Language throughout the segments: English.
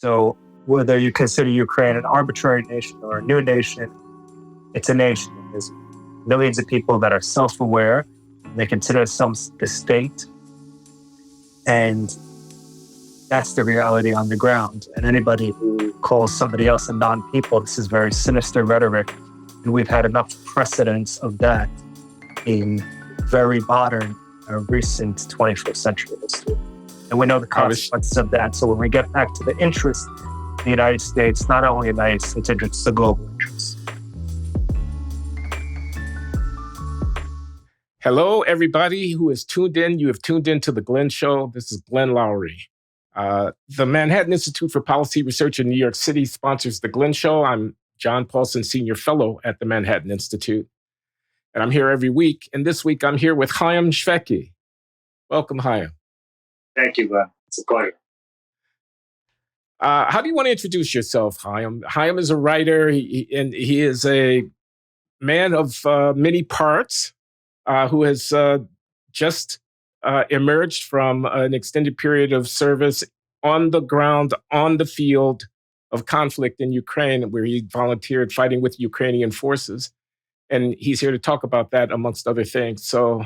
So whether you consider Ukraine an arbitrary nation or a new nation, it's a nation. There's millions of people that are self-aware. They consider themselves the state. And that's the reality on the ground. And anybody who calls somebody else a non-people, this is very sinister rhetoric. And we've had enough precedents of that in very modern, recent 21st century history. And we know the consequences of that. So when we get back to the interest in the United States, not only the United States interests, the global interests. Hello, everybody who is tuned in. You have tuned in to The Glenn Show. This is Glenn Loury. The Manhattan Institute for Policy Research in New York City sponsors The Glenn Show. I'm John Paulson, Senior Fellow at the Manhattan Institute. And I'm here every week. And this week, I'm here with Haim Shweky. Welcome, Haim. Thank you, Glenn. It's a pleasure. How do you want to introduce yourself, Haim? Haim is a writer, and he is a man of many parts who has just emerged from an extended period of service on the ground, on the field of conflict in Ukraine, where he volunteered fighting with Ukrainian forces. And he's here to talk about that, amongst other things. So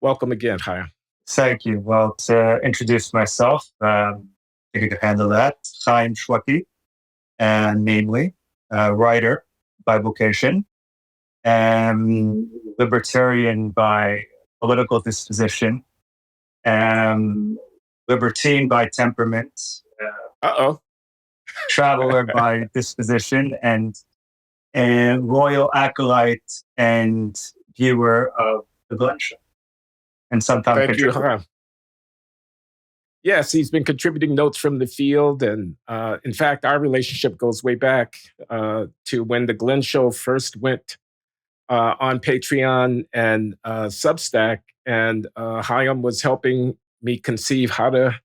welcome again, Haim. Thank you. Well, to introduce myself, I think I can handle that. Haim Shweky, and namely, writer by vocation, and libertarian by political disposition, and libertine by temperament, traveler by disposition, and royal acolyte and viewer of The Glenn Show. And sometimes thank you, Haim. Yes, he's been contributing notes from the field. And in fact, our relationship goes way back to when The Glenn Show first went on Patreon and Substack. And Haim was helping me conceive how to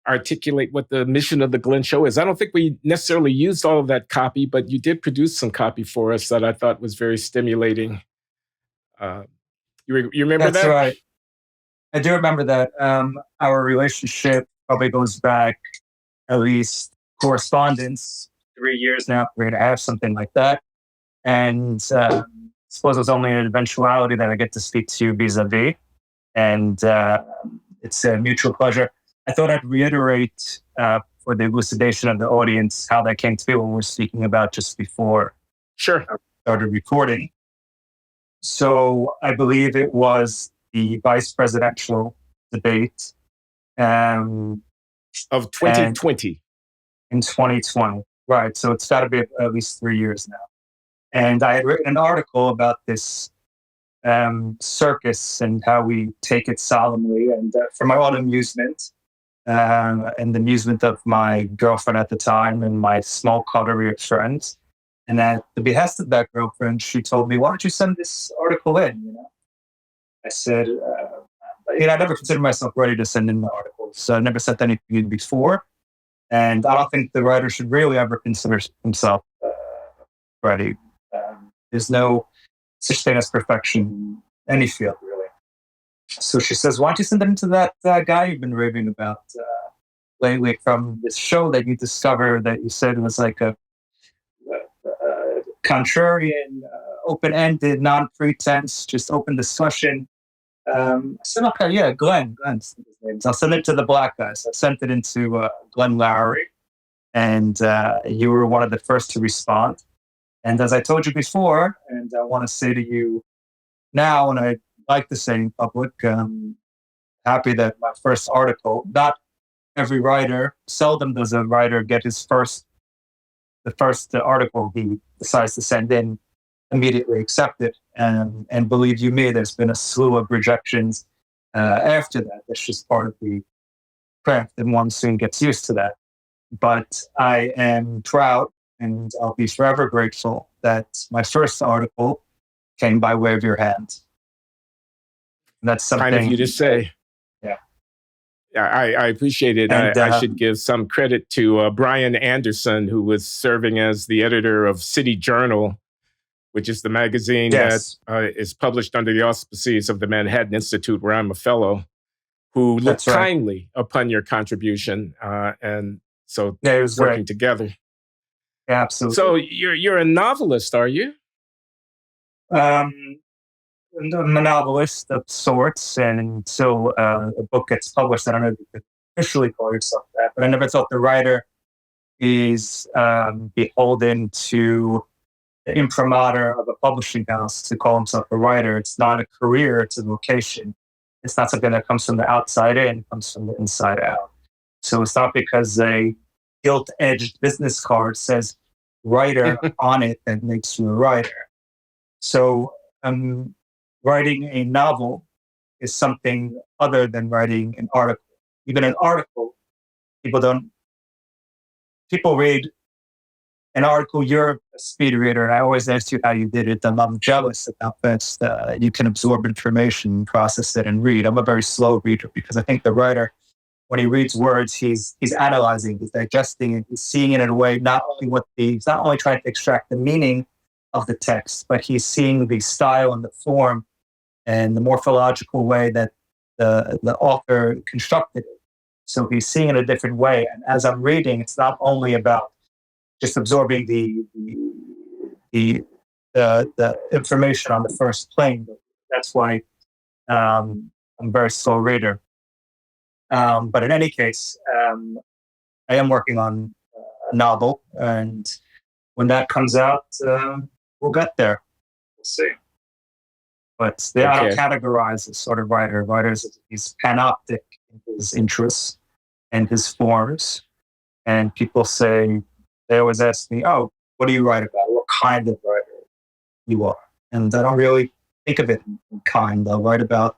articulate what the mission of The Glenn Show is. I don't think we necessarily used all of that copy, but you did produce some copy for us that I thought was very stimulating. You remember That's that? Right. I do remember that. Our relationship probably goes back at least correspondence, 3 years now, 3.5, something like that. And I suppose it was only an eventuality that I get to speak to you vis-a-vis. And it's a mutual pleasure. I thought I'd reiterate for the elucidation of the audience how that came to be when we were speaking about just before I started recording. So I believe it was the vice presidential debate of 2020. In 2020. Right. So it's got to be at least 3 years now. And I had written an article about this circus and how we take it solemnly, and for my own amusement and the amusement of my girlfriend at the time and my small coterie of friends. And at the behest of that girlfriend, she told me, "Why don't you send this article in?" I said, I never considered myself ready to send in the articles. So I never sent anything in before. And I don't think the writer should really ever consider himself ready. There's no such thing as perfection in any field, really. So she says, "Why don't you send it into that guy you've been raving about lately from this show that you discovered that you said was like a contrarian, open-ended, non-pretense, just open discussion." I said, "Okay, yeah, Glenn's his name. I'll send it to the black guys." I sent it into Glenn Loury, and you were one of the first to respond. And as I told you before, and I want to say to you now, and I like to say in public, happy that my first article, not every writer, seldom does a writer get the first article he decides to send in immediately accepted. And believe you me, there's been a slew of rejections after that. That's just part of the craft, and one soon gets used to that. But I am proud, and I'll be forever grateful that my first article came by way of your hand. And that's something kind of you to say. Yeah. I appreciate it. And, I should give some credit to Brian Anderson, who was serving as the editor of City Journal, which is the magazine that is published under the auspices of the Manhattan Institute, where I'm a fellow, who looked kindly upon your contribution and So Yeah, it was working great. together. Yeah, absolutely. So you're a novelist, are you? Um, I'm a novelist of sorts, and until a book gets published, I don't know if you could officially call yourself that, but I never thought the writer is beholden to the imprimatur of a publishing house to call himself a writer. It's not a career, it's a vocation. It's not something that comes from the outside in, it comes from the inside out. So it's not because a gilt-edged business card says writer on it that makes you a writer. So writing a novel is something other than writing an article. Even an article, people don't, people read an article. You're a speed reader. I always ask you how you did it. I'm jealous of how fast you can absorb information, process it, and read. I'm a very slow reader because I think the writer, when he reads words, he's analyzing, he's digesting it, he's seeing it in a way he's not only trying to extract the meaning of the text, but he's seeing the style and the form and the morphological way that the author constructed it. So he's seeing it a different way. And as I'm reading, it's not only about just absorbing the information on the first plane. But that's why I'm a very slow reader. But in any case, I am working on a novel, and when that comes out, we'll get there. We'll see. But I don't Okay. categorize as sort of writer. Writers, he's panoptic in his interests and his forms. And people say, they always ask me, oh, what do you write about? What kind of writer you are? And I don't really think of it in kind. I'll write about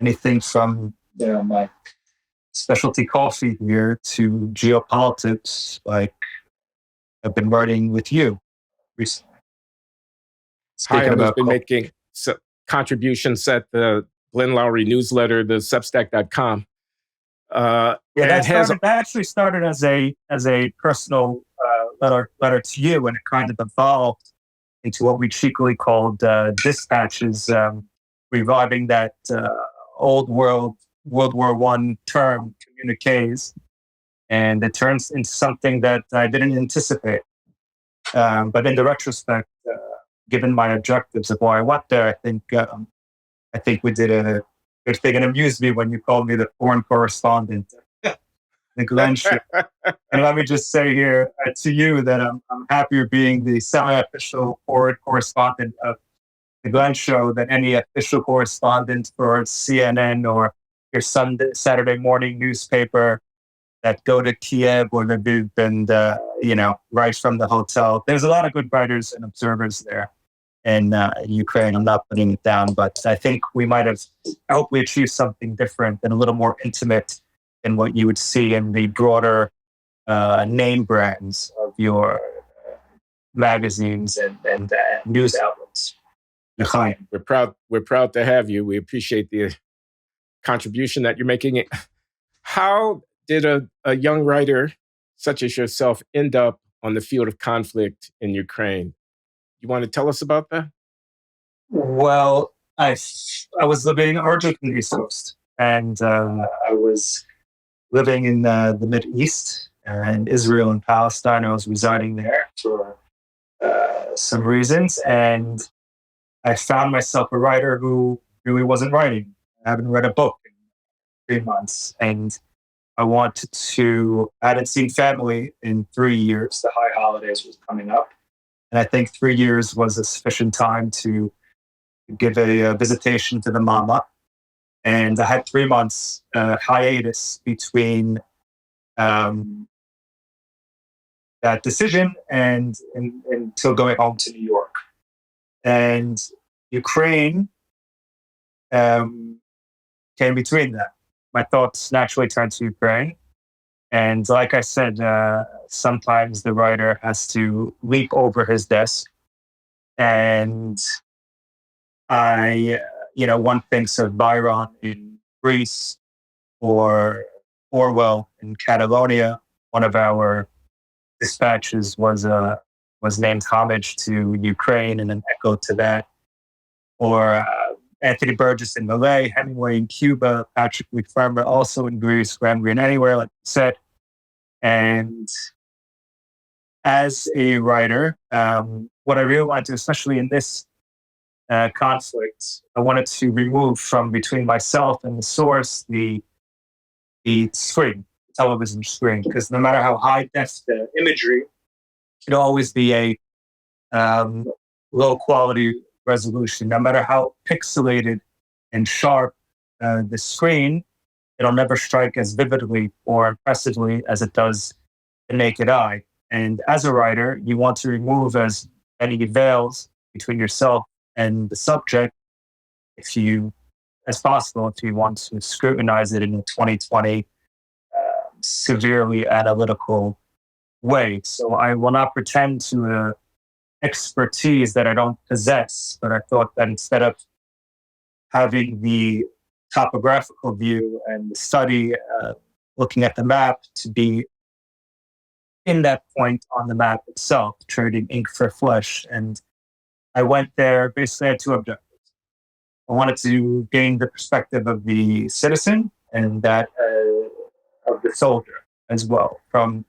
anything from my specialty coffee here to geopolitics, like I've been writing with you recently. Speaking Haim has about been making contributions at the Glenn Loury newsletter, the Substack.com. that actually started as a personal letter to you, and it kind of evolved into what we cheekily called dispatches, reviving that old World War I term, communiques, and it turns into something that I didn't anticipate. But in the retrospect, given my objectives of why I went there, I think we did a good thing. And it amused me when you called me the foreign correspondent, the Glenn Show. And let me just say here to you that I'm happier being the semi-official foreign correspondent of the Glenn Show than any official correspondent for CNN or your Saturday morning newspaper that go to Kiev or Lviv and write from the hotel. There's a lot of good writers and observers there in Ukraine. I'm not putting it down, but I think I hope we achieved something different and a little more intimate than what you would see in the broader name brands of your magazines and news outlets. We're proud to have you. We appreciate the contribution that you're making. How did a young writer such as yourself end up on the field of conflict in Ukraine? You want to tell us about that? Well, I was living originally in the East Coast, and I was living in the Middle East, in Israel and Palestine. I was residing there for some reasons, and I found myself a writer who really wasn't writing. I haven't read a book in 3 months, and I hadn't seen family in 3 years. The high holidays was coming up, and I think 3 years was a sufficient time to give a visitation to the mama. And I had 3 months hiatus between that decision and until going home to New York. And Ukraine came between that. My thoughts naturally turned to Ukraine. And like I said, sometimes the writer has to leap over his desk. And one thinks of Byron in Greece or Orwell in Catalonia. One of our dispatches was named homage to Ukraine and an echo to that. Or Anthony Burgess in Malay, Hemingway in Cuba, Patrick Farmer also in Greece, Graham Greene anywhere, like you said. And as a writer, what I really wanted to, especially in this conflict, I wanted to remove from between myself and the source the screen, television screen, because no matter how high def the imagery, it'll always be a low quality resolution. No matter how pixelated and sharp the screen, it'll never strike as vividly or impressively as it does the naked eye. And as a writer, you want to remove as many veils between yourself and the subject if you as possible if you want to scrutinize it in a 2020 severely analytical way. So I will not pretend to expertise that I don't possess, but I thought that instead of having the topographical view and the study looking at the map to be in that point on the map itself, trading ink for flesh. And I went there basically had two objectives. I wanted to gain the perspective of the citizen and that of the soldier as well, from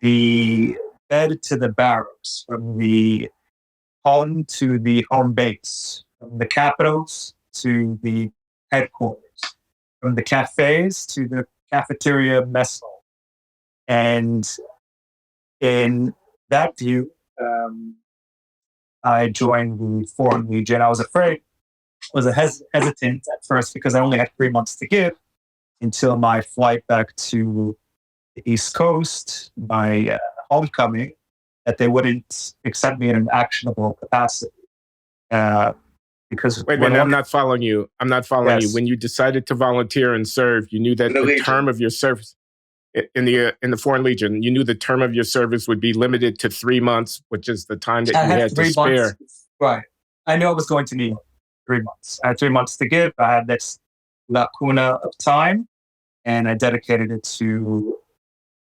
the bed to the barracks, from the home to the home base, from the capitals to the headquarters, from the cafes to the cafeteria mess hall. And in that view, I joined the Foreign Legion. I was afraid, was hesitant at first because I only had 3 months to give until my flight back to the East Coast, my homecoming, that they wouldn't accept me in an actionable capacity. Because wait, I'm not following you. I'm not following you. Yes. When you decided to volunteer and serve, you knew that the term of your service in the Foreign Legion, you knew the term of your service would be limited to 3 months, which is the time that you had to spare. Months. Right. I knew I was going to need 3 months. I had 3 months to give. I had this lacuna of time, and I dedicated it to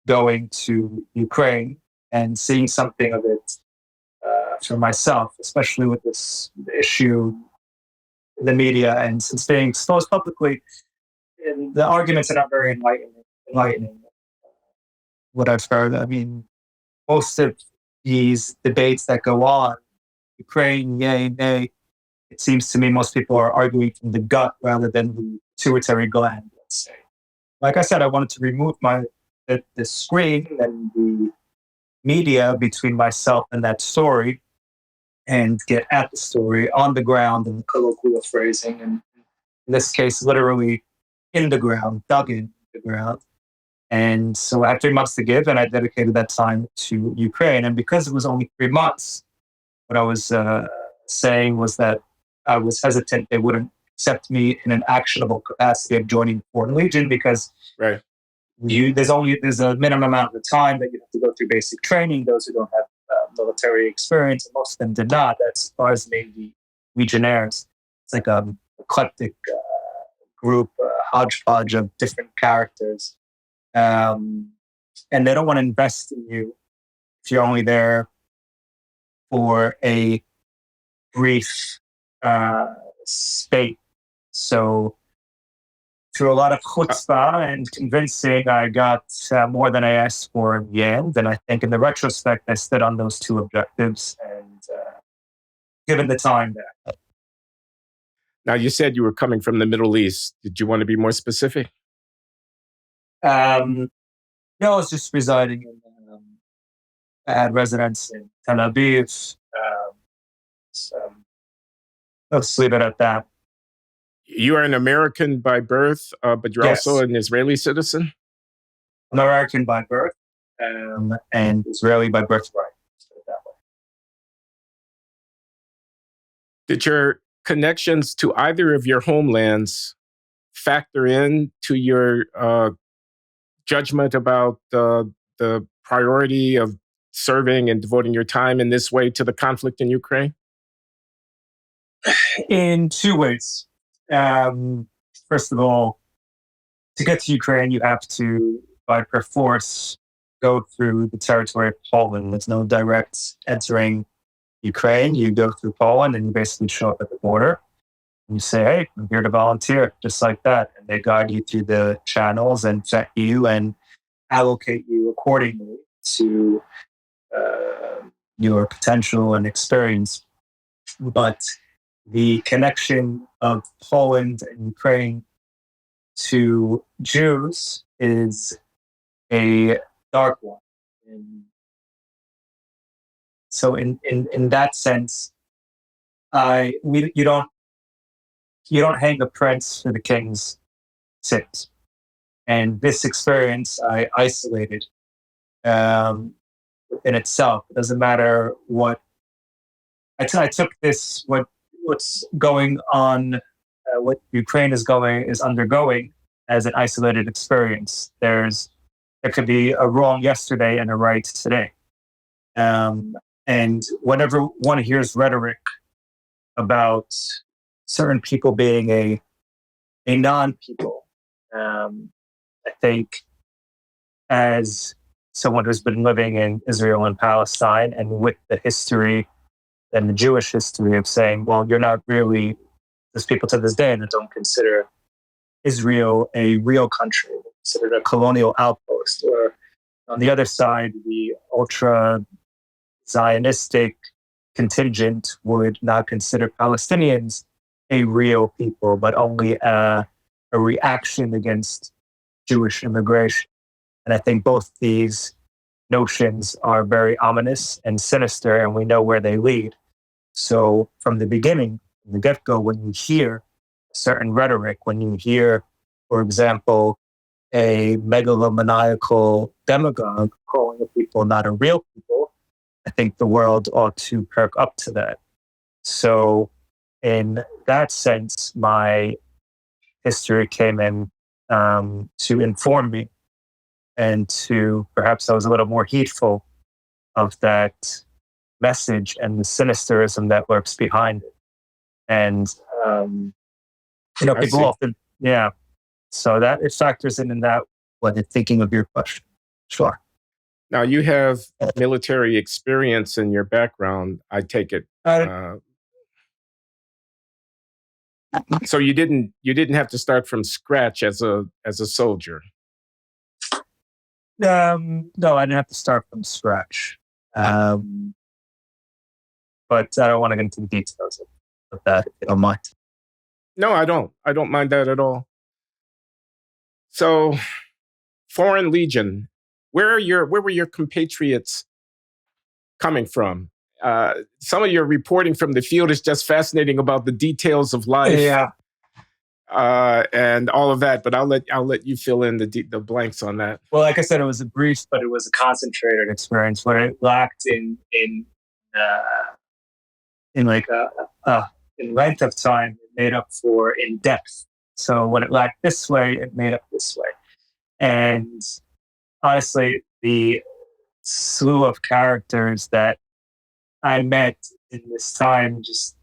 going to Ukraine and seeing something of it for myself, especially with this issue in the media. And since being exposed publicly, the arguments are not very enlightening. What I've heard, I mean, most of these debates that go on, Ukraine, yay, nay, it seems to me most people are arguing from the gut rather than the pituitary gland, let's say. Like I said, I wanted to remove the screen and the media between myself and that story and get at the story on the ground in colloquial phrasing, and in this case, literally in the ground, dug in the ground. And so I had 3 months to give, and I dedicated that time to Ukraine. And because it was only 3 months, what I was saying was that I was hesitant they wouldn't accept me in an actionable capacity of joining Foreign Legion because right. There's a minimum amount of time that you have to go through basic training. Those who don't have military experience, and most of them did not. That's as far as maybe the legionnaires. It's like a eclectic group, hodgepodge of different characters. And they don't want to invest in you if you're only there for a brief spate. So through a lot of chutzpah and convincing, I got more than I asked for in the end. And I think in the retrospect, I stood on those two objectives and given the time there. Now, you said you were coming from the Middle East. Did you want to be more specific? No, I was just residing in, I had residence in Tel Aviv. Let's leave it at that. You are an American by birth, but you're Yes. also an Israeli citizen? I'm American by birth and Israeli by birthright. Put it that way. Did your connections to either of your homelands factor in to your judgment about the priority of serving and devoting your time in this way to the conflict in Ukraine? In two ways. First of all, to get to Ukraine, you have to, by perforce, go through the territory of Poland. There's no direct entering Ukraine. You go through Poland and you basically show up at the border. And you say, hey, I'm here to volunteer, just like that. And they guide you through the channels and vet you and allocate you accordingly to your potential and experience. But the connection of Poland and Ukraine to Jews is a dark one. And so in that sense, you don't hang a prince for the king's sins. And this experience I isolated in itself. It doesn't matter what I took this what's going on, what Ukraine is undergoing as an isolated experience. There could be a wrong yesterday and a right today. And whenever one hears rhetoric about certain people being a non-people, I think as someone who's been living in Israel and Palestine and with the history and the Jewish history of saying, well, you're not really, there's people to this day that don't consider Israel a real country, they consider it a colonial outpost. Or on the other side, the ultra Zionistic contingent would not consider Palestinians a real people, but only a reaction against Jewish immigration. And I think both these notions are very ominous and sinister, and we know where they lead. So from the beginning, from the get-go, when you hear certain rhetoric, when you hear, for example, a megalomaniacal demagogue calling the people not a real people, I think the world ought to perk up to that. So in that sense, my history came in to inform me, and to perhaps I was a little more heedful of that message and the sinisterism that lurks behind it. And, people often, yeah. So that it factors in that when it's thinking of your question. Sure. Now you have military experience in your background, I take it. So you didn't have to start from scratch as a soldier. No, I didn't have to start from scratch. But I don't want to get into the details of that, if you don't mind. No, I don't. I don't mind that at all. So, Foreign Legion, where were your compatriots coming from? Some of your reporting from the field is just fascinating about the details of life. Yeah. And all of that, but I'll let you fill in the blanks on that. Well, like I said, it was a brief, but it was a concentrated experience. What it lacked in length of time, it made up for in depth. So when it lacked this way, it made up this way. And honestly, the slew of characters that I met in this time, just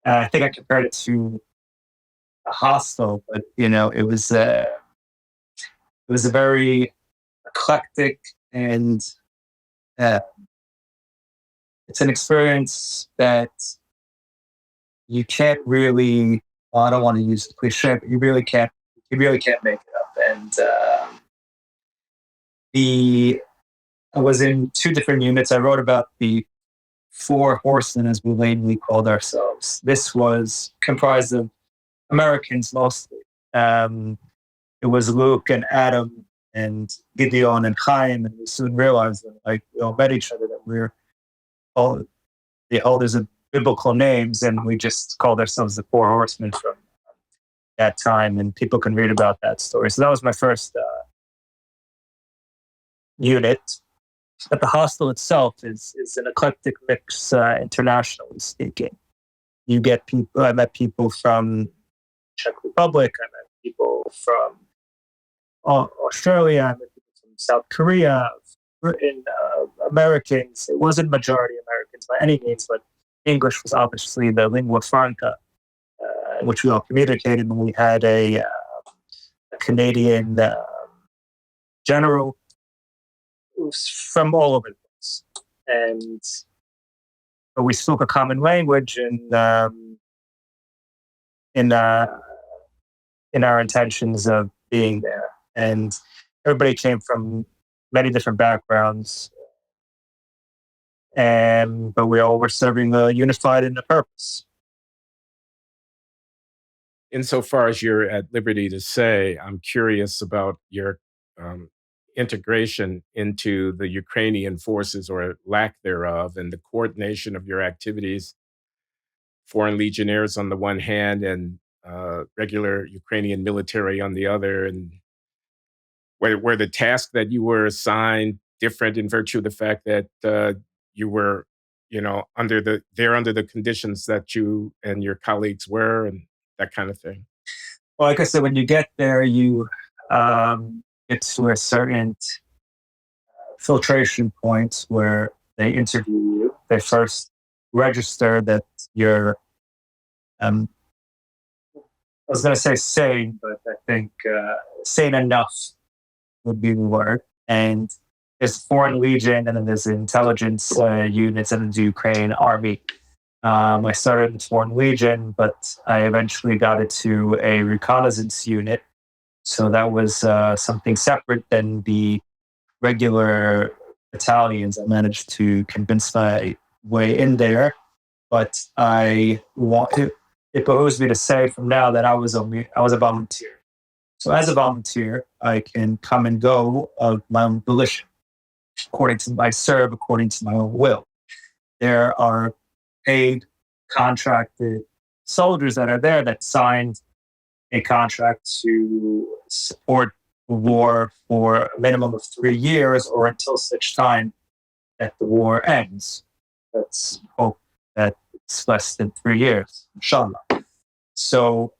I think I compared it to a hostel, but it was a very eclectic, and it's an experience that you can't really. Well, I don't want to use the cliche, but you really can't make it up. And I was in two different units. I wrote about the Four Horsemen, as we lately called ourselves. This was comprised of Americans mostly. It was Luke and Adam and Gideon and Haim, and we soon realized that we all met each other, that we're all the holders of biblical names, and we just called ourselves the Four Horsemen from that time, and people can read about that story. So that was my first unit. But the hostel itself is an eclectic mix, internationally speaking. You get people. I met people from Czech Republic. I met people from Australia. I met people from South Korea, Britain, Americans. It wasn't majority Americans by any means, but English was obviously the lingua franca, in which we all communicated. And we had a Canadian general who's from all over the place, but we spoke a common language in our intentions of being there. And everybody came from many different backgrounds, but we all were serving a unified in a purpose. Insofar as you're at liberty to say, I'm curious about your um, integration into the Ukrainian forces or lack thereof, and the coordination of your activities, foreign legionnaires on the one hand and regular Ukrainian military on the other, and were the tasks that you were assigned different in virtue of the fact that you were, under the conditions that you and your colleagues were, and that kind of thing? Well, like I said, when you get there, you get to a certain filtration point where they interview you. They first register that you're, I was going to say sane, but I think sane enough would be the word. And there's Foreign Legion, and then there's the intelligence units and the Ukraine Army. I started in the Foreign Legion, but I eventually got into a reconnaissance unit. So that was something separate than the regular battalions. I managed to convince my way in there, but it behooves me to say from now that I was a volunteer. So as a volunteer, I can come and go of my own volition, I serve according to my own will. There are paid, contracted soldiers that are there that signed a contract to support the war for a minimum of 3 years or until such time that the war ends. Let's hope that it's less than 3 years, inshallah. So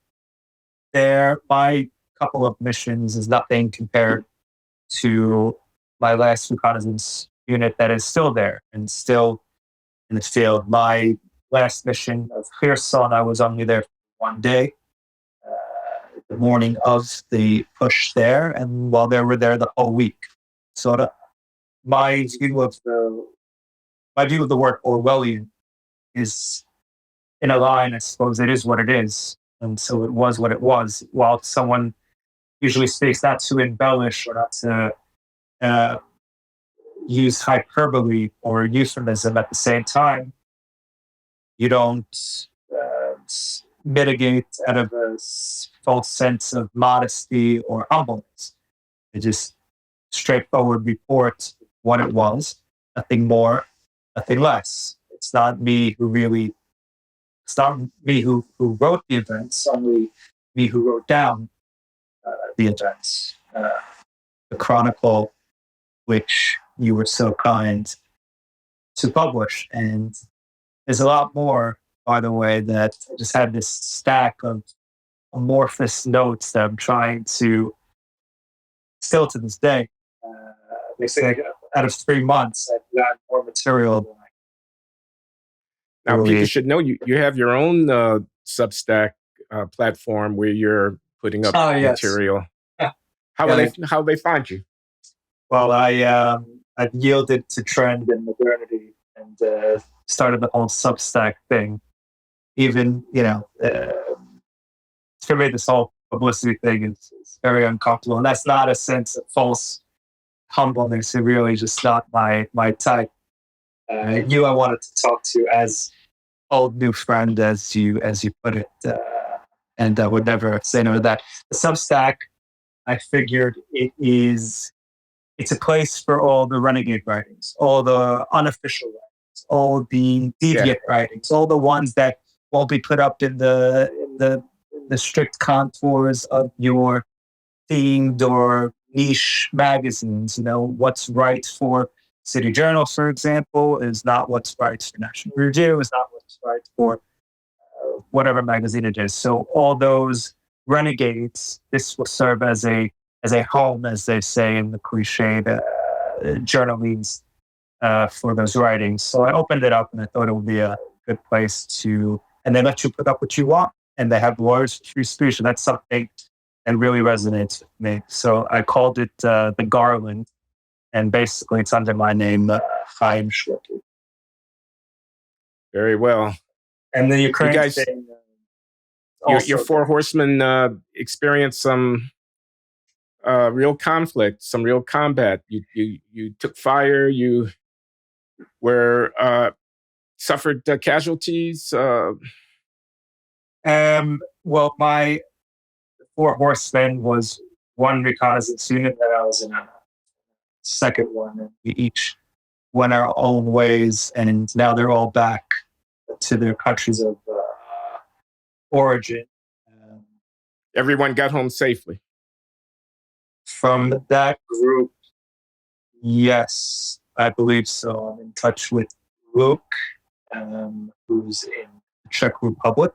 my couple of missions is nothing compared to my last reconnaissance unit that is still there and still in the field. My last mission of Kherson, I was only there for 1 day, the morning of the push there, and while they were there the whole week. So my view of the word Orwellian is in a line. I suppose it is what it is, and so it was what it was. While someone usually speaks not to embellish or not to use hyperbole or euphemism at the same time, you don't mitigate out of a false sense of modesty or humbleness. It just straightforward report what it was, nothing more, nothing less. It's not me who wrote the events, only me who wrote down the events, the chronicle which you were so kind to publish. And there's a lot more, by the way, that I just had this stack of amorphous notes that I'm trying to, still to this day, they say out of 3 months, I've got more material than Now, people should know you have your own Substack platform where you're putting up material. How will they find you? Well, I've yielded to trend and modernity and started the whole Substack thing. Even, for me, this whole publicity thing is very uncomfortable. And that's not a sense of false humbleness. It really just not my type. I wanted to talk to as old new friend, as you put it, and I would never say no to that. The Substack, I figured it's a place for all the renegade writings, all the unofficial writings, all the deviant writings, all the ones that won't be put up in the strict contours of your themed or niche magazines. What's right for City Journal, for example, is not what's right for National Review, is not what's right for whatever magazine it is. So all those renegades, this will serve as a home, as they say in the cliched journalese for those writings. So I opened it up and I thought it would be a good place to, and they let you put up what you want, and they have lawyers for free speech. And that's something that really resonates with me. So I called it the Garland, and basically it's under my name, Haim Shweky. Very well. And the Ukraine thing. Your Four Horsemen experience some real conflict, some real combat. You took fire. You were suffered casualties. Well, my Four Horsemen was one reconnaissance unit that I was in a second one, and we each went our own ways, and now they're all back to their countries of origin. Everyone got home safely. From that group, yes, I believe so. I'm in touch with Luke, who's in the Czech Republic.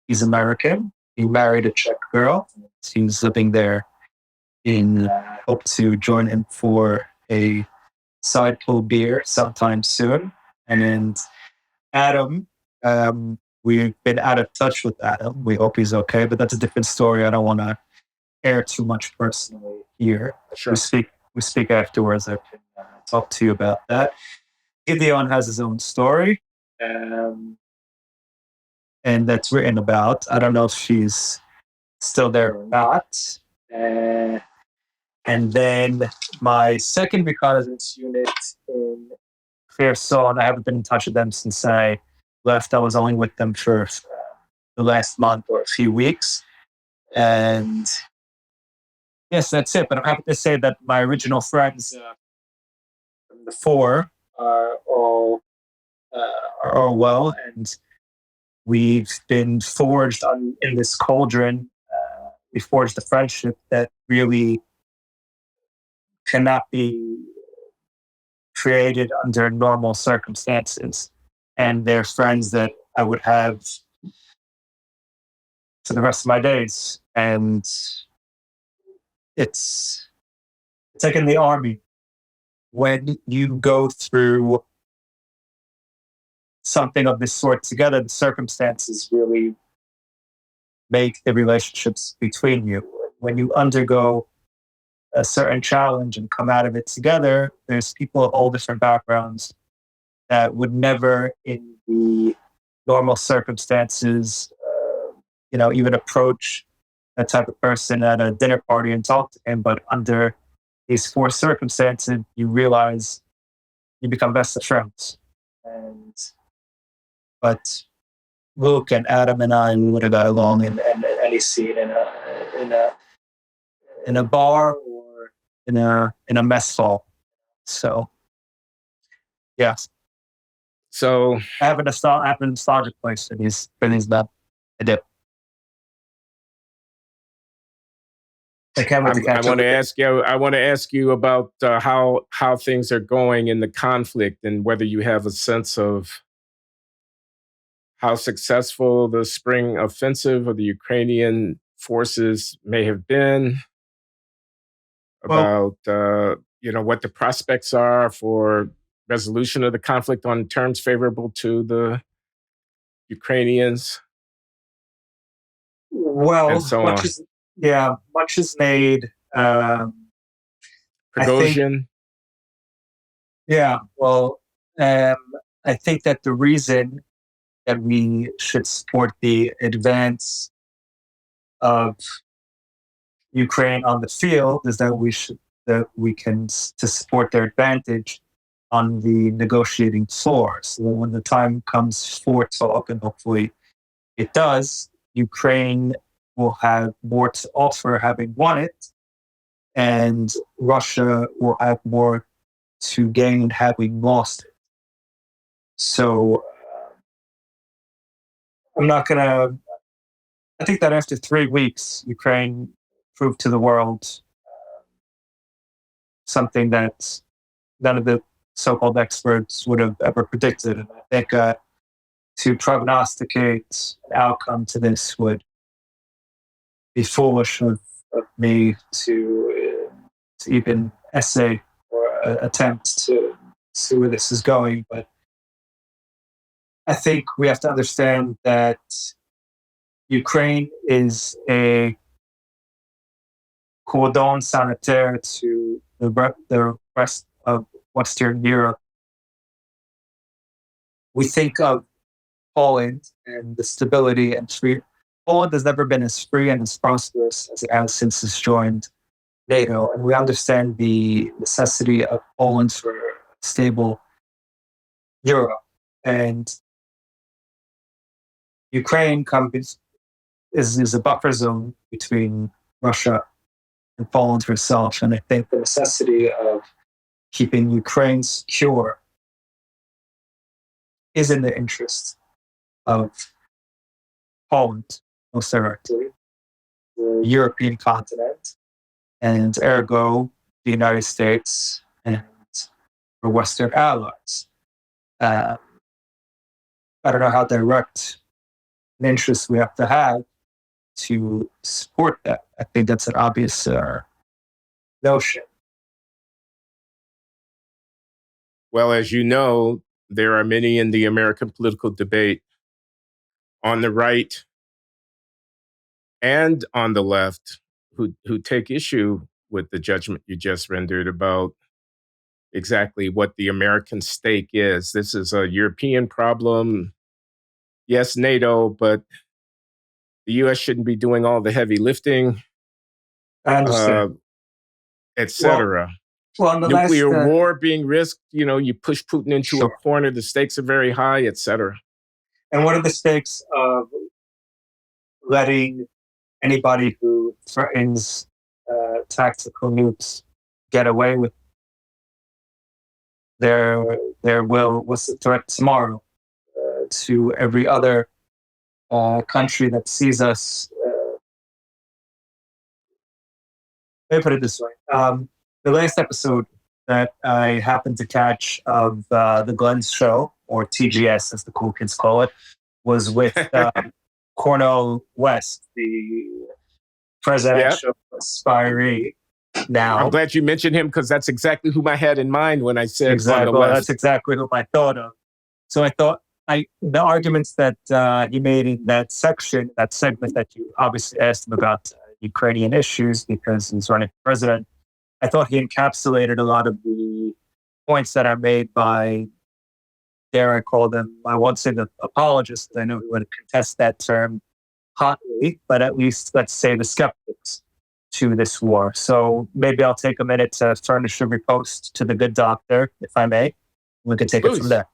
He's American. He married a Czech girl. He's living there in hope to join him for a side pull beer sometime soon. And then Adam, we've been out of touch with Adam. We hope he's okay, but that's a different story. I don't want to air too much personally here. Sure. We speak afterwards. I can talk to you about that. Gideon has his own story, and that's written about. I don't know if she's still there or not. And then my second reconnaissance unit in Kherson, I haven't been in touch with them since I left. I was only with them for the last month or a few weeks. And yes, that's it. But I'm happy to say that my original friends from the four are all well, and we've been forged in this cauldron. We forged a friendship that really cannot be created under normal circumstances. And they're friends that I would have for the rest of my days. And it's like in the army. When you go through something of this sort together, the circumstances really make the relationships between you. When you undergo a certain challenge and come out of it together, there's people of all different backgrounds that would never, in the normal circumstances, even approach that type of person at a dinner party and talk to him. But under these four circumstances, you realize you become best of friends. But Luke and Adam and I would have got along in any scene in a bar or in a mess hall. So, yes. So I have a nostalgic place for these that I do. I want to ask you about how things are going in the conflict, and whether you have a sense of how successful the spring offensive of the Ukrainian forces may have been, about what the prospects are for resolution of the conflict on terms favorable to the Ukrainians. Well, and so on. Much is made. Prigozhin. I think that the reason that we should support the advance of Ukraine on the field is that we can to support their advantage on the negotiating floor. So when the time comes for talk, and hopefully it does, Ukraine will have more to offer having won it, and Russia will have more to gain having lost it. So I think that after 3 weeks, Ukraine proved to the world something that none of the so-called experts would have ever predicted. And I think to prognosticate an outcome to this would be foolish of me to even essay or attempt to see where this is going. But I think we have to understand that Ukraine is a cordon sanitaire to the rest of Western Europe. We think of Poland and the stability and free. Poland has never been as free and as prosperous as it has since it's joined NATO, and we understand the necessity of Poland for stable Europe. And Ukraine is a buffer zone between Russia and Poland herself. And I think the necessity of keeping Ukraine secure is in the interest of Poland, most directly, the European continent, and ergo the United States and the Western allies. I don't know how direct an interest we have to support that. I think that's an obvious notion. Well, as you know, there are many in the American political debate on the right and on the left who take issue with the judgment you just rendered about exactly what the American stake is. This is a European problem. Yes, NATO, but the U.S. shouldn't be doing all the heavy lifting, I understand. etc. Well, Nuclear war being risked, you push Putin into a corner, the stakes are very high, etc. And what are the stakes of letting anybody who threatens tactical nukes get away with their will? What's the threat tomorrow to every other country that sees us? Let me put it this way. The latest episode that I happened to catch of the Glenn's show, or TGS as the cool kids call it, was with Cornel West, the presidential aspiree. Now, I'm glad you mentioned him because that's exactly who I had in mind when I said exactly. Well, that's exactly who I thought of. So I thought the arguments that he made in that segment that you obviously asked him about Ukrainian issues because he's running for president, I thought he encapsulated a lot of the points that are made by, dare I call them, I won't say the apologists, I know he would contest that term hotly, but at least let's say the skeptics to this war. So maybe I'll take a minute to furnish a riposte to the good doctor, if I may. We can take it from there.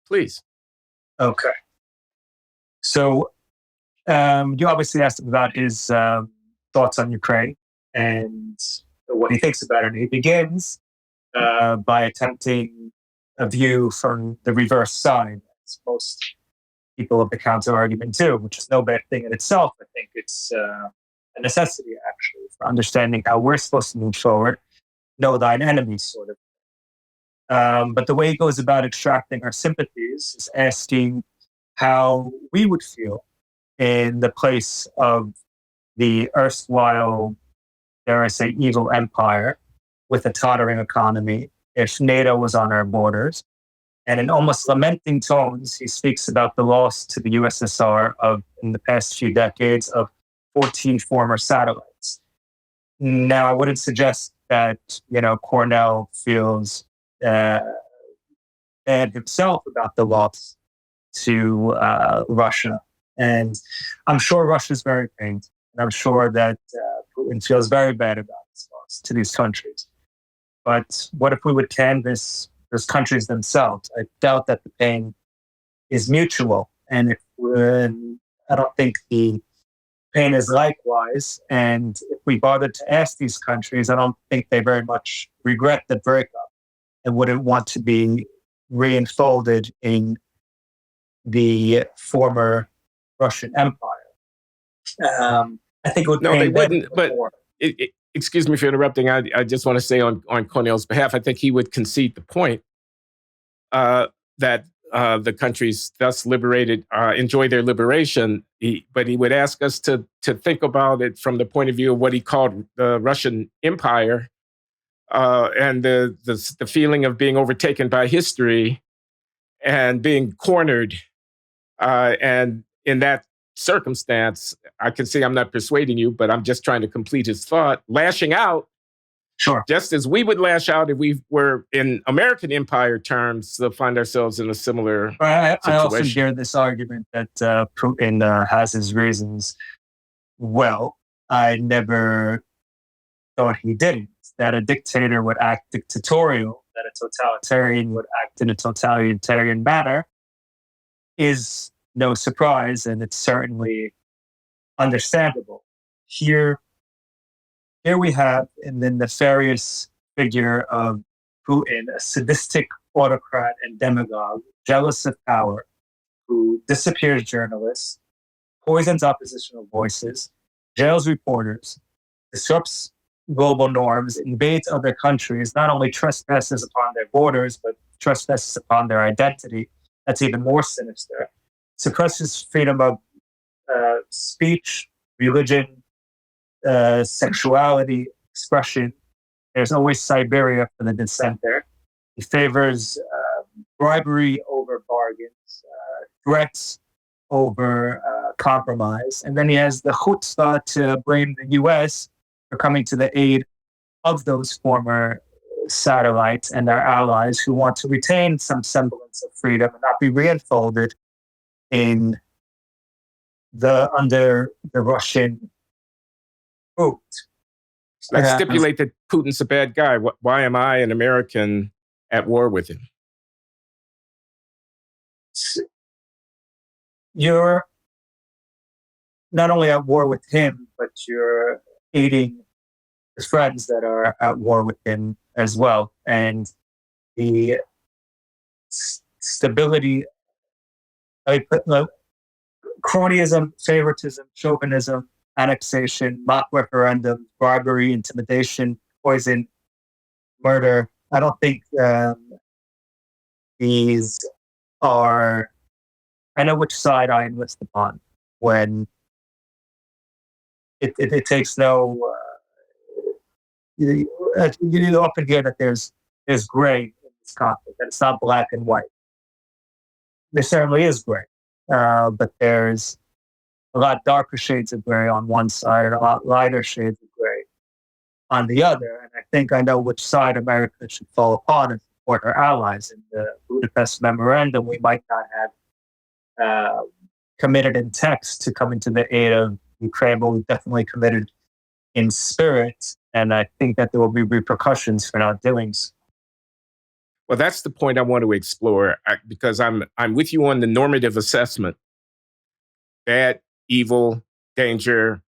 Please. Okay. So you obviously asked him about his thoughts on Ukraine and what he thinks about it. And he begins by attempting a view from the reverse side, as most people of the counter argument do, which is no bad thing in itself. I think it's a necessity, actually, for understanding how we're supposed to move forward. Know thine enemies, sort of. But the way he goes about extracting our sympathies is asking how we would feel in the place of the erstwhile, dare I say, evil empire with a tottering economy if NATO was on our borders. And in almost lamenting tones, he speaks about the loss to the USSR in the past few decades of 14 former satellites. Now, I wouldn't suggest that, Cornel feels bad himself about the loss to Russia. And I'm sure Russia's very pained. And I'm sure that Putin feels very bad about this loss to these countries. But what if we would canvass those countries themselves? I doubt that the pain is mutual. And I don't think the pain is likewise. And if we bothered to ask these countries, I don't think they very much regret the breakup and wouldn't want to be reinfolded in the former Russian Empire. I think it would. No, they wouldn't. But excuse me for interrupting. I just want to say on Cornel's behalf, I think he would concede the point that the countries thus liberated enjoy their liberation. But he would ask us to think about it from the point of view of what he called the Russian Empire and the feeling of being overtaken by history and being cornered. And in that circumstance, I can say I'm not persuading you, but I'm just trying to complete his thought. Lashing out, sure, just as we would lash out if we were in American empire terms, to find ourselves in a similar situation. I also hear this argument that Putin has his reasons. Well, I never thought he didn't, that a dictator would act dictatorial, that a totalitarian would act in a totalitarian manner, is no surprise, and it's certainly understandable. Here we have in the nefarious figure of Putin, a sadistic autocrat and demagogue, jealous of power, who disappears journalists, poisons oppositional voices, jails reporters, disrupts global norms, invades other countries, not only trespasses upon their borders, but trespasses upon their identity. That's even more sinister. Suppresses freedom of speech, religion, sexuality, expression. There's always Siberia for the dissenter. He favors bribery over bargains, threats over compromise. And then he has the chutzpah to blame the US for coming to the aid of those former satellites and their allies who want to retain some semblance of freedom and not be reinfolded in under the Russian boot. Let's stipulate that Putin's a bad guy. Why am I, an American, at war with him? You're not only at war with him, but you're aiding his friends that are at war with him as well. And the stability, cronyism, favoritism, chauvinism, annexation, mock referendum, bribery, intimidation, poison, murder. I don't think these are. I know which side I enlist upon when it takes no. You often hear that there's gray in this conflict, that it's not black and white. There certainly is gray, but there's a lot darker shades of gray on one side and a lot lighter shades of gray on the other. And I think I know which side America should fall upon and support our allies. In the Budapest Memorandum, we might not have committed in text to coming to the aid of Ukraine, but we've definitely committed in spirit. And I think that there will be repercussions for not doing so. Well, that's the point I want to explore, because I'm with you on the normative assessment. Bad, evil, danger,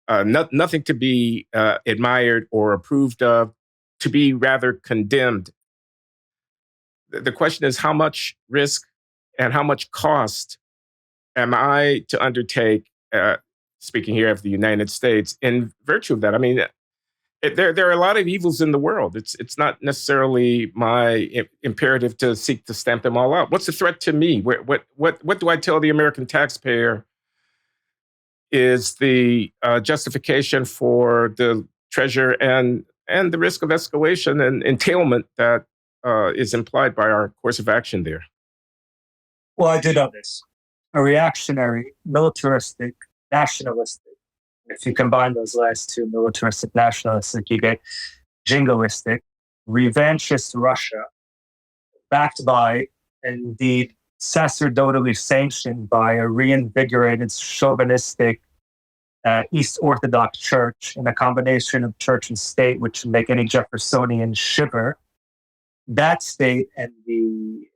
nothing to be admired or approved of, to be rather condemned. The question is, how much risk and how much cost am I to undertake, speaking here of the United States, in virtue of that? I mean, there are a lot of evils in the world. It's not necessarily my imperative to seek to stamp them all out. What's the threat to me? What do I tell the American taxpayer is the justification for the treasure and the risk of escalation and entailment that is implied by our course of action there? Well, I do know this. A reactionary, militaristic, nationalistic. If you combine those last two, militaristic, nationalistic, you get jingoistic, revanchist Russia, backed by, and indeed sacerdotally sanctioned by, a reinvigorated, chauvinistic East Orthodox Church, and a combination of church and state, which would make any Jeffersonian shiver. That state and the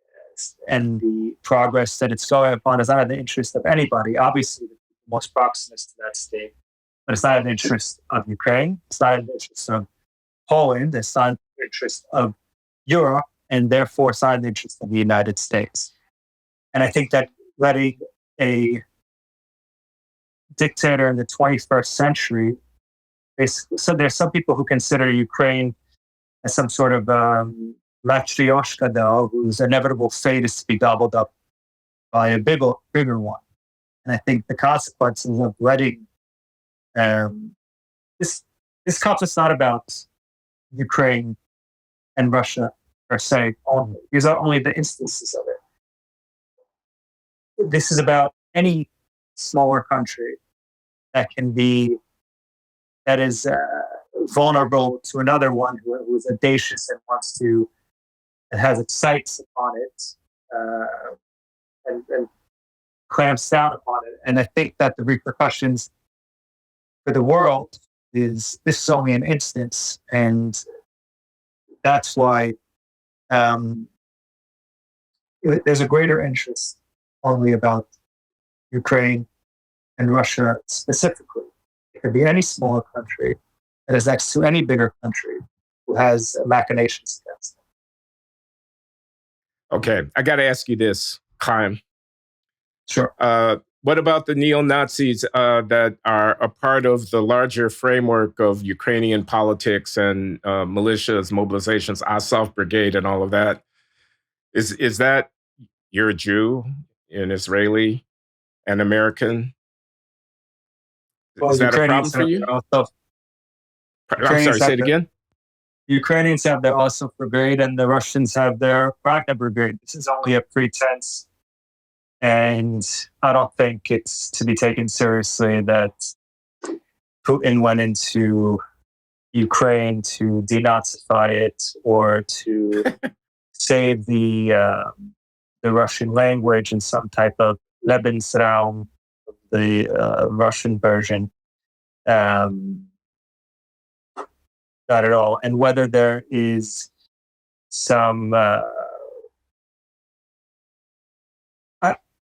progress that it's going upon is not in the interest of anybody. Obviously, the most proximate to that state, but it's not in the interest of Ukraine. It's not in the interest of Poland. It's not in the interest of Europe, and therefore it's not in the interest of the United States. And I think that letting a dictator in the 21st century, so there's some people who consider Ukraine as some sort of matryoshka doll whose inevitable fate is to be gobbled up by a bigger one. And I think the consequences of letting this conflict's not about Ukraine and Russia per se only. These are only the instances of it. This is about any smaller country that is vulnerable to another one who is audacious and has its sights upon it and clamps down upon it. And I think that the repercussions for the world, is this is only an instance, and that's why there's a greater interest only about Ukraine and Russia specifically. It could be any smaller country that is next to any bigger country who has machinations against them. Okay, I got to ask you this, Chaim. Sure. What about the neo-Nazis that are a part of the larger framework of Ukrainian politics and militias, mobilizations, Azov Brigade, and all of that? Is that you're a Jew, an Israeli, an American? Well, is that a problem Ukrainians for you? I'm sorry, say it again. Ukrainians have their Azov Brigade and the Russians have their franca brigade. This is only a pretense. And I don't think it's to be taken seriously that Putin went into Ukraine to denazify it or to save the Russian language in some type of Lebensraum, the Russian version. Not at all. And whether there is some...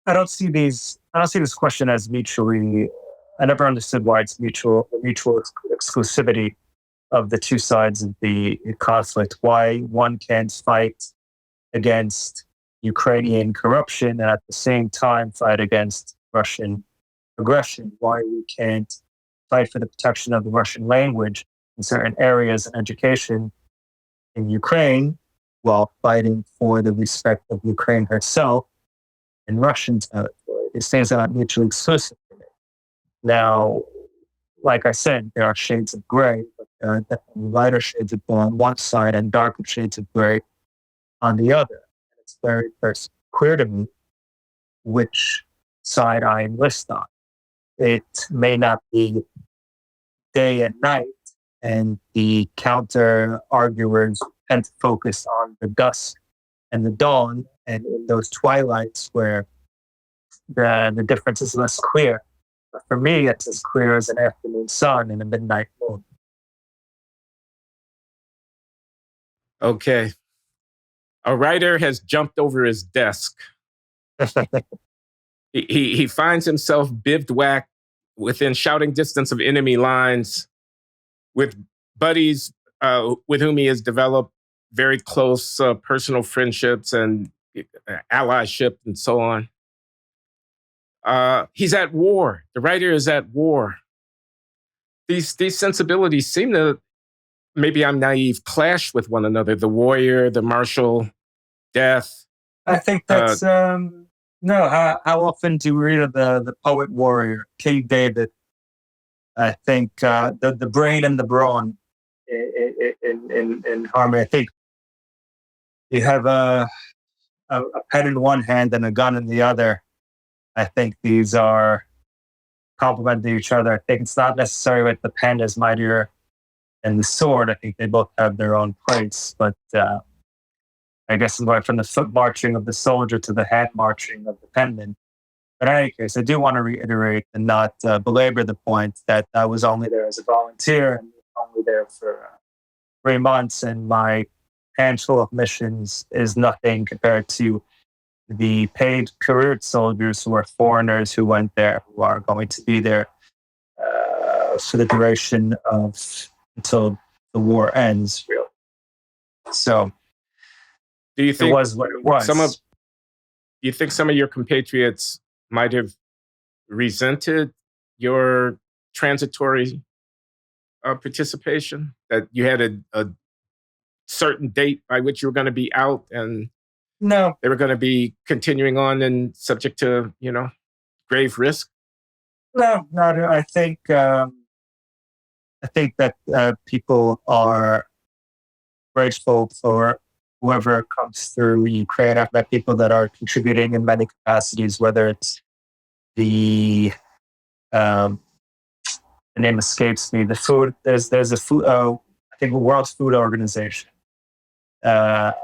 I don't see this question as mutually. I never understood why it's mutual exclusivity of the two sides of the conflict. Why one can't fight against Ukrainian corruption and at the same time fight against Russian aggression. Why we can't fight for the protection of the Russian language in certain areas and education in Ukraine while fighting for the respect of Ukraine herself in Russian territory. These things are not mutually exclusive. Now, like I said, there are shades of gray, but there are definitely lighter shades of blue on one side and darker shades of gray on the other. And it's very clear to me which side I enlist on. It may not be day and night, and the counter arguers tend to focus on the dusk and the dawn, and in those twilights where the difference is less clear. But for me, it's as clear as an afternoon sun and a midnight moon. Okay. A writer has jumped over his desk. he finds himself bivouacked within shouting distance of enemy lines with buddies with whom he has developed very close personal friendships and allyship and so on. He's at war. The writer is at war. These sensibilities seem to, maybe I'm naive, clash with one another. The warrior, the martial, death. I think that's, no, how often do we read of the poet warrior, King David? I think the brain and the brawn in harmony. I think you have a pen in one hand and a gun in the other. I think these are complementing each other. I think it's not necessary that the pen is mightier than the sword. I think they both have their own place. But I guess I'm going from the foot marching of the soldier to the hand marching of the penman. But in any case, I do want to reiterate and not belabor the point that I was only there as a volunteer and only there for 3 months, and my handful of missions is nothing compared to the paid careered soldiers who are foreigners who went there, who are going to be there for the duration of until the war ends, really. So, do you think it was what it was? Do you think some of your compatriots might have resented your transitory participation? That you had a certain date by which you were going to be out, and no, they were going to be continuing on and subject to, grave risk? No, not. I think that people are grateful for whoever comes through Ukraine. I've met people that are contributing in many capacities, whether it's the name escapes me. The food, there's a food, I think the World Food Organization, whether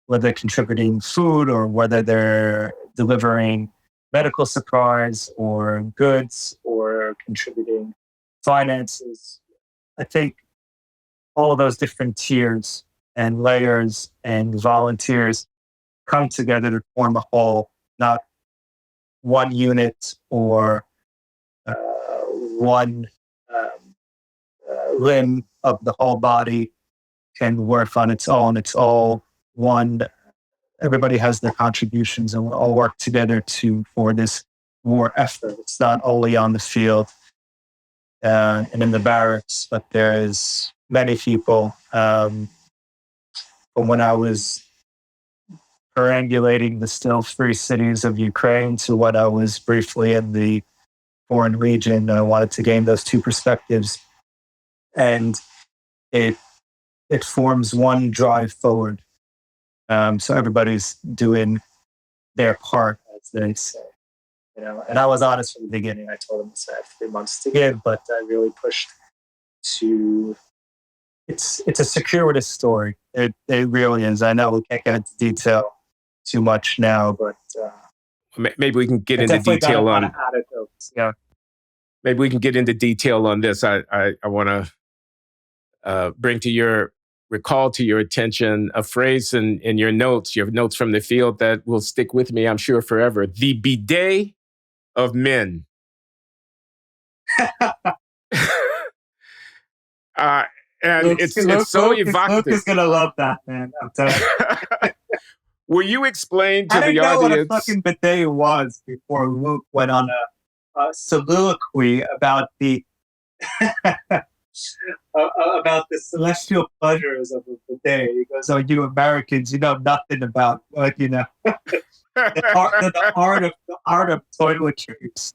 they're contributing food or whether they're delivering medical supplies or goods or contributing finances, I think all of those different tiers and layers and volunteers come together to form a whole, not one unit or one um, limb of the whole body can work on its own. It's all one. Everybody has their contributions and we all work together for this war effort. It's not only on the field and in the barracks, but there's many people. From when I was perambulating the still free cities of Ukraine to when I was briefly in the foreign region, I wanted to gain those two perspectives, and it forms one drive forward. So everybody's doing their part, as they say. And I was honest from the beginning. I told them I have 3 months to give, but I really pushed to. It's a circuitous story. It really is. I know we can't get into detail too much now, but maybe we can get into detail on. Yeah. Maybe we can get into detail on this. I want to recall to your attention a phrase in your notes from the field that will stick with me, I'm sure, forever. The bidet of men. And it's so evocative. Luke is going to love that, man. I'm telling you. Will you explain to the audience? I didn't know what a fucking bidet was before Luke went on a soliloquy about the about the celestial pleasures of a bidet. He goes, "Oh, you Americans, you know nothing about the art of toiletries."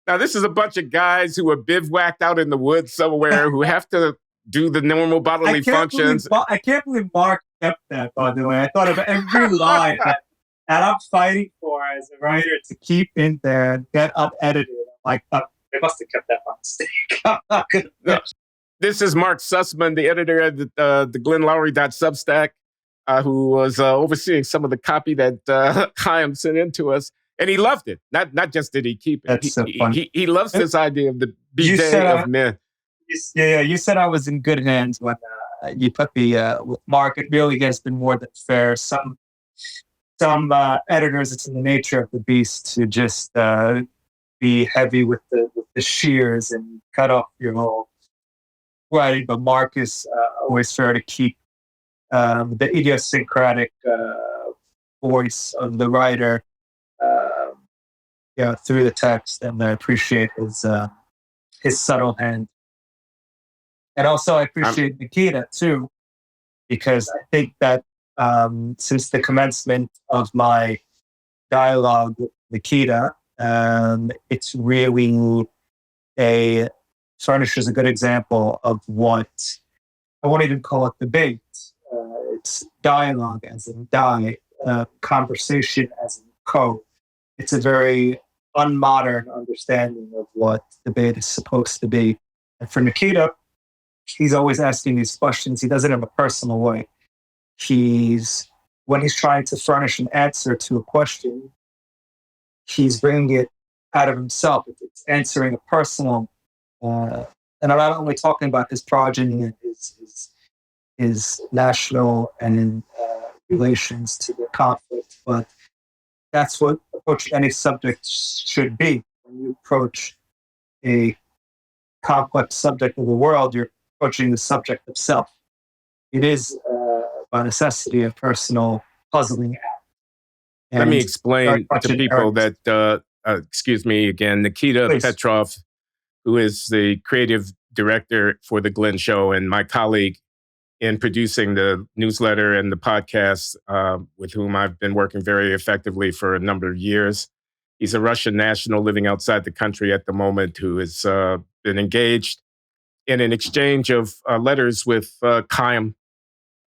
Now, this is a bunch of guys who are bivouacked out in the woods somewhere who have to do the normal bodily functions. I can't believe Mark kept that, by the way. I thought of every line that I'm fighting for as a writer to keep in there and get unedited. Like, they must have kept that by mistake. This is Mark Sussman, the editor of the GlennLoury.substack, who was overseeing some of the copy that Haim sent in to us. And he loved it. Not just did he keep it. That's so funny. He loves this idea of the bidet of men. You said I was in good hands when you put the Mark. It really has been more than fair. Some editors, it's in the nature of the beast to just be heavy with the shears and cut off your whole writing. But Mark is always fair to keep the idiosyncratic voice of the writer through the text, and I appreciate his subtle hand. And also I appreciate Nikita too, because I think that since the commencement of my dialogue with Nikita, it's really furnishes a good example of what I won't even call it debate. It's dialogue as in conversation as in co. It's a very unmodern understanding of what debate is supposed to be. And for Nikita, he's always asking these questions. He does it in a personal way. When he's trying to furnish an answer to a question, he's bringing it out of himself. It's answering a personal, and I'm not only talking about his progeny and his national and relations to the conflict, but that's what approaching any subject should be. When you approach a complex subject of the world, you're approaching the subject of self. It is, by necessity, a personal puzzling act. Let me explain to people that, excuse me again, Nikita Please. Petrov, who is the creative director for The Glenn Show and my colleague in producing the newsletter and the podcast, with whom I've been working very effectively for a number of years. He's a Russian national living outside the country at the moment who has been engaged in an exchange of letters with Haim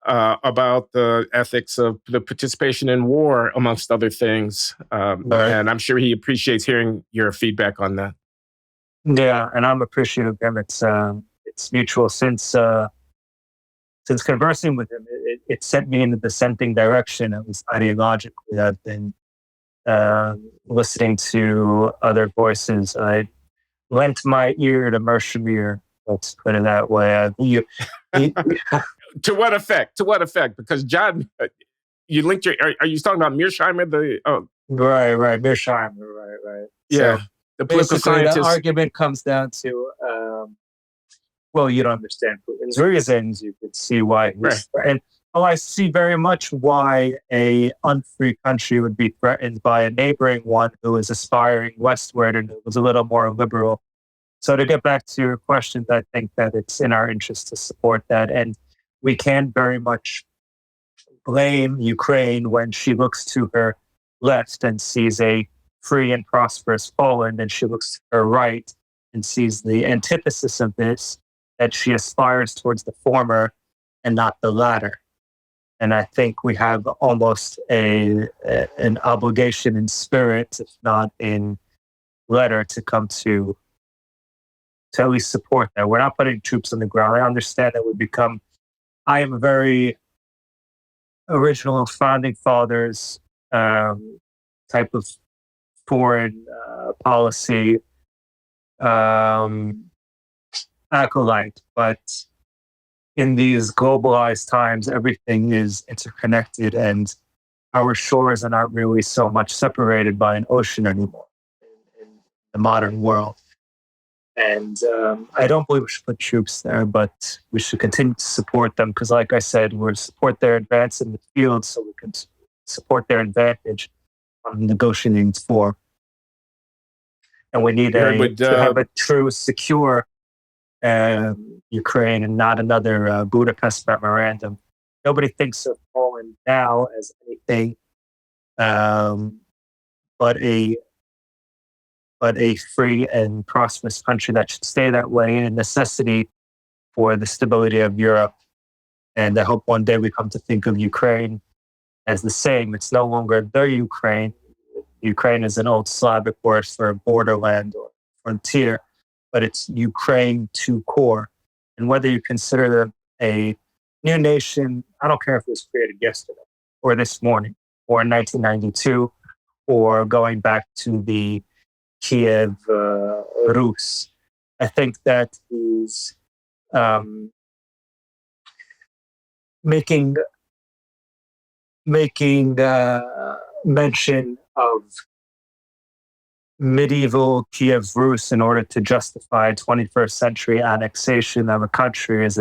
about the ethics of the participation in war, amongst other things. And I'm sure he appreciates hearing your feedback on that. Yeah, and I'm appreciative of him. It's mutual. Since conversing with him, it sent me in the dissenting direction. At least ideologically, I've been listening to other voices. I lent my ear to Mershamir Let's put it that way. You- To what effect? To what effect? Because John, you linked your. Are you talking about Mearsheimer? right, Mearsheimer, right. Yeah, So the political basically, the scientist. argument comes down to, well, you don't understand Putin's reasons. You could see why Right. and I see very much why a unfree country would be threatened by a neighboring one who is aspiring westward and was a little more liberal. So to get back to your questions, I think that it's in our interest to support that. And we can very much blame Ukraine when she looks to her left and sees a free and prosperous Poland, and she looks to her right and sees the antithesis of this, that she aspires towards the former and not the latter. And I think we have almost an obligation in spirit, if not in letter, to come to at least support that. We're not putting troops on the ground. I understand that I am a very original founding fathers type of foreign policy acolyte, but in these globalized times, everything is interconnected, and our shores are not really so much separated by an ocean anymore in the modern world. And I don't believe we should put troops there, but we should continue to support them because, like I said, we'll support their advance in the field so we can support their advantage on the negotiating floor. And we need to have a true, secure Ukraine and not another Budapest memorandum. Nobody thinks of Poland now as anything but a free and prosperous country that should stay that way, and a necessity for the stability of Europe. And I hope one day we come to think of Ukraine as the same. It's no longer the Ukraine. Ukraine is an old Slavic word for borderland or frontier, but it's Ukraine to core. And whether you consider them a new nation, I don't care if it was created yesterday or this morning or in 1992 or going back to the Kiev Rus. I think that is making mention of medieval Kiev Rus in order to justify 21st century annexation of a country is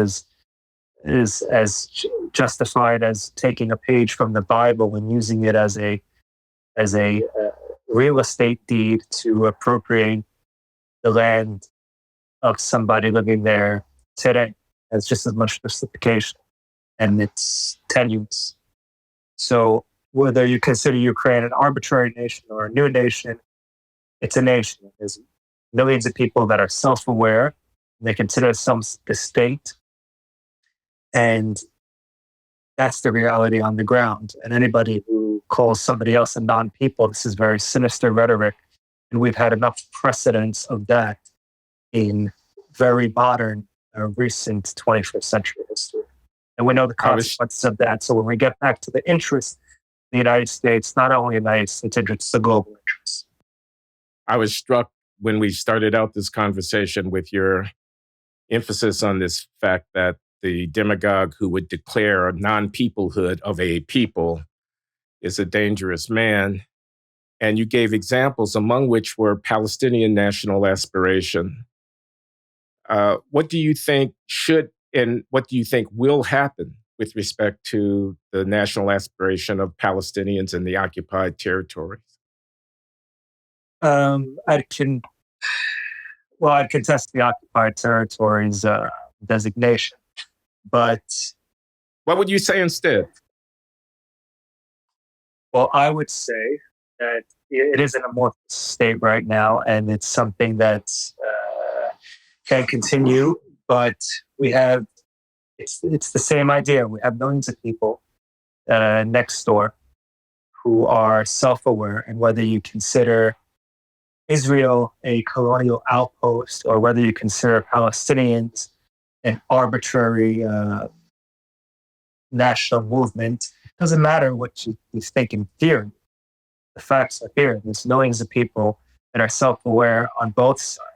as justified as taking a page from the Bible and using it as a real estate deed to appropriate the land of somebody living there today. It's just as much justification, and it's tenuous. So whether you consider Ukraine an arbitrary nation or a new nation, it's a nation. There's millions of people that are self-aware. They consider themselves distinct, and that's the reality on the ground. And anybody who calls somebody else a non-people, this is very sinister rhetoric. And we've had enough precedents of that in very modern, recent 21st century history. And we know the consequences of that. So when we get back to the interests of the United States, not only the United States interests, the global interests. I was struck when we started out this conversation with your emphasis on this fact that the demagogue who would declare a non-peoplehood of a people is a dangerous man. And you gave examples, among which were Palestinian national aspiration. What do you think should and what do you think will happen with respect to the national aspiration of Palestinians in the occupied territories? I'd contest the occupied territories designation, but what would you say instead? Well, I would say that it is an amorphous state right now, and it's something that can continue. But we have it's the same idea. We have millions of people next door who are self-aware, and whether you consider Israel a colonial outpost or whether you consider Palestinians an arbitrary national movement, doesn't matter what you think in theory. The facts are here. There's millions of people that are self-aware on both sides.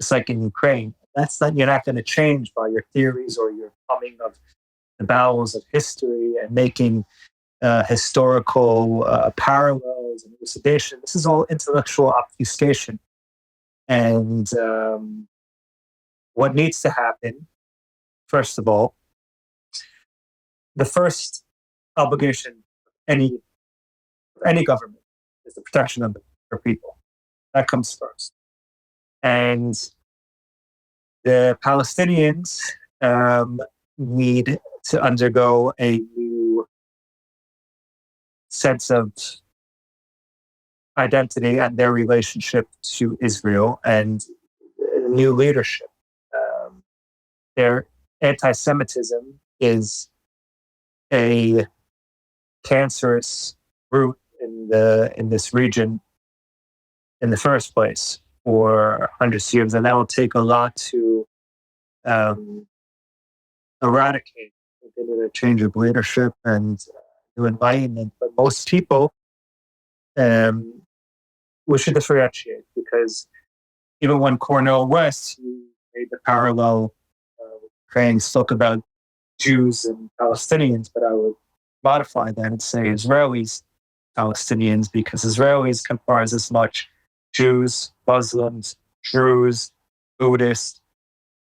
Just like in Ukraine, That's not, you're not going to change by your theories or your plumbing of the bowels of history and making historical parallels and elucidation. This is all intellectual obfuscation. And what needs to happen, first of all, the first obligation of any government is the protection of their people. That comes first. And the Palestinians need to undergo a new sense of identity and their relationship to Israel and new leadership. Their anti-Semitism is a cancerous root in this region in the first place for hundreds of years, and that will take a lot to eradicate a change of leadership and new enlightenment. But most people wish to differentiate, because even when Cornel West made the parallel, Crane spoke about Jews and Palestinians, but I would modify that and say Israelis, Palestinians, because Israelis comprise as much Jews, Muslims, Druze, Buddhists,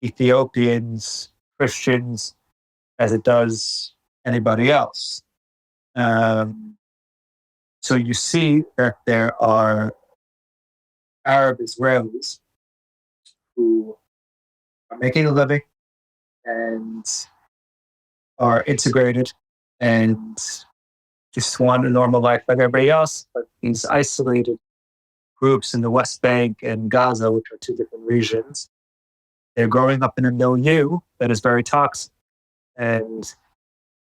Ethiopians, Christians, as it does anybody else. So you see that there are Arab Israelis who are making a living and are integrated and just want a normal life like everybody else, but these isolated groups in the West Bank and Gaza, which are two different regions, they're growing up in a milieu that is very toxic, and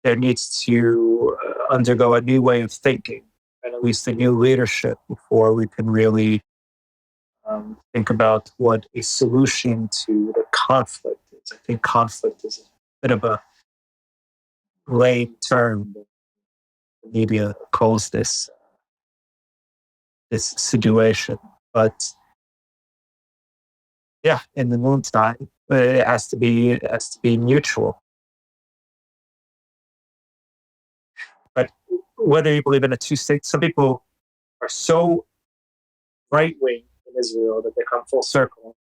there needs to undergo a new way of thinking, and at least a new leadership before we can really think about what a solution to the conflict is. I think conflict is a bit of a lame term. The media calls this situation, but yeah, in the meantime, it has to be mutual. But whether you believe in a two-state, some people are so right-wing in Israel that they come full circle.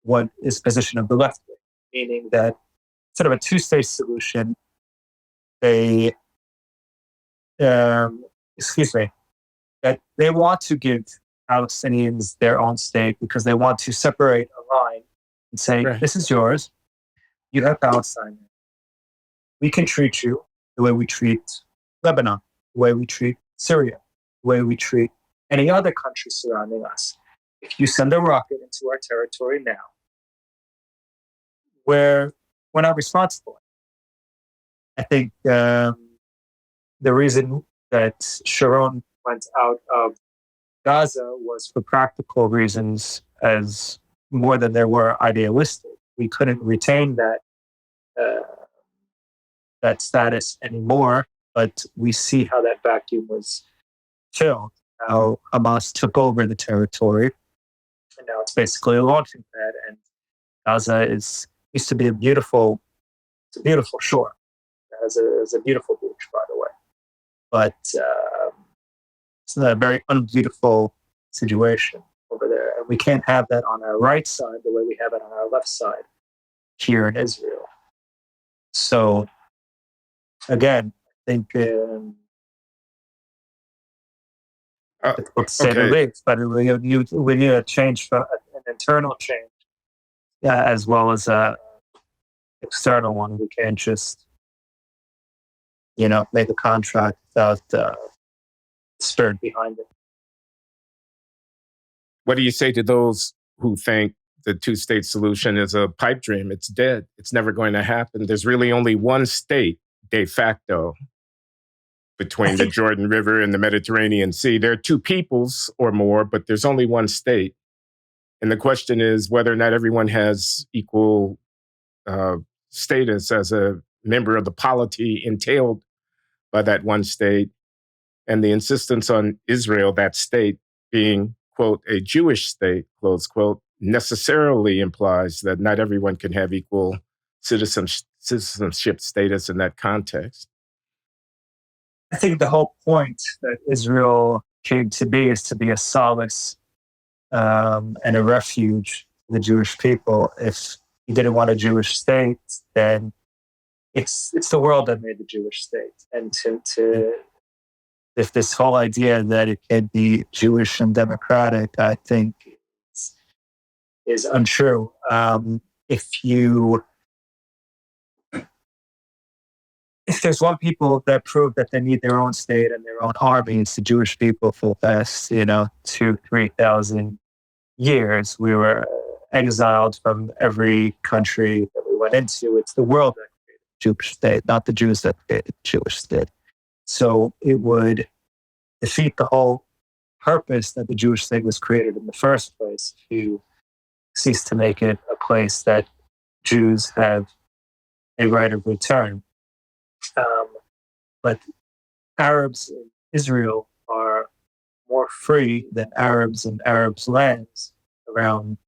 What is the position of the left wing, meaning that instead of a two-state solution, that they want to give Palestinians their own state because they want to separate a line and say, right, this is yours. You have Palestine. We can treat you the way we treat Lebanon, the way we treat Syria, the way we treat any other country surrounding us. If you send a rocket into our territory now, we're not responsible. I think the reason that Sharon went out of Gaza was for practical reasons, as more than there were idealistic. We couldn't retain that status anymore, but we see how that vacuum was filled, how Hamas took over the territory, and now it's basically a launching pad. And Gaza used to be a beautiful shore. It's a beautiful beach, by the way, but it's a very unbeautiful situation over there, and we can't have that on our right side the way we have it on our left side here in Israel. So again, I think let's say the least, but we need a change, an internal change, as well as a external one. We can't just make a contract without spirit behind it. What do you say to those who think the two-state solution is a pipe dream? It's dead. It's never going to happen. There's really only one state de facto between the Jordan River and the Mediterranean Sea. There are two peoples or more, but there's only one state. And the question is whether or not everyone has equal status as a member of the polity entailed by that one state, and the insistence on Israel, that state, being, quote, a Jewish state, close quote, necessarily implies that not everyone can have equal citizenship status in that context. I think the whole point that Israel came to be is to be a solace and a refuge for the Jewish people. If you didn't want a Jewish state, then it's the world that made the Jewish state. And if this whole idea that it can be Jewish and democratic, I think is untrue. If there's one people that prove that they need their own state and their own army, it's the Jewish people for the past, 2,000-3,000 years. We were exiled from every country that we went into. It's the world that created the Jewish state, not the Jews that created the Jewish state. So it would defeat the whole purpose that the Jewish state was created in the first place, to cease to make it a place that Jews have a right of return. But Arabs in Israel are more free than Arabs in Arabs' lands around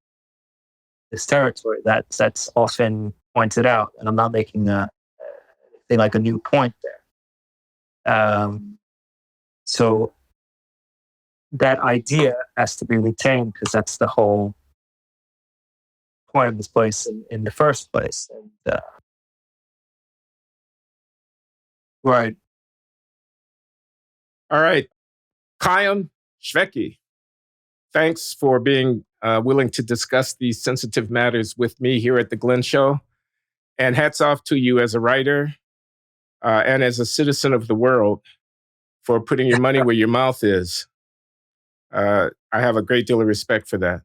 this territory. That's often pointed out, and I'm not making a new point there. So that idea has to be retained, because that's the whole point of this place in the first place. And right. All right. Haim Shweky, thanks for being willing to discuss these sensitive matters with me here at The Glenn Show. And hats off to you as a writer and as a citizen of the world for putting your money where your mouth is. I have a great deal of respect for that.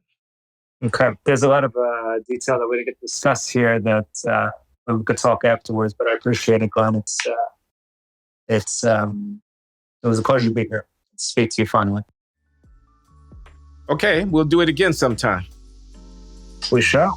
Okay. There's a lot of detail that we didn't get to discuss here that we could talk afterwards, but I appreciate it, Glenn. It was a pleasure to be here. Speak to you finally. Okay, we'll do it again sometime. We shall.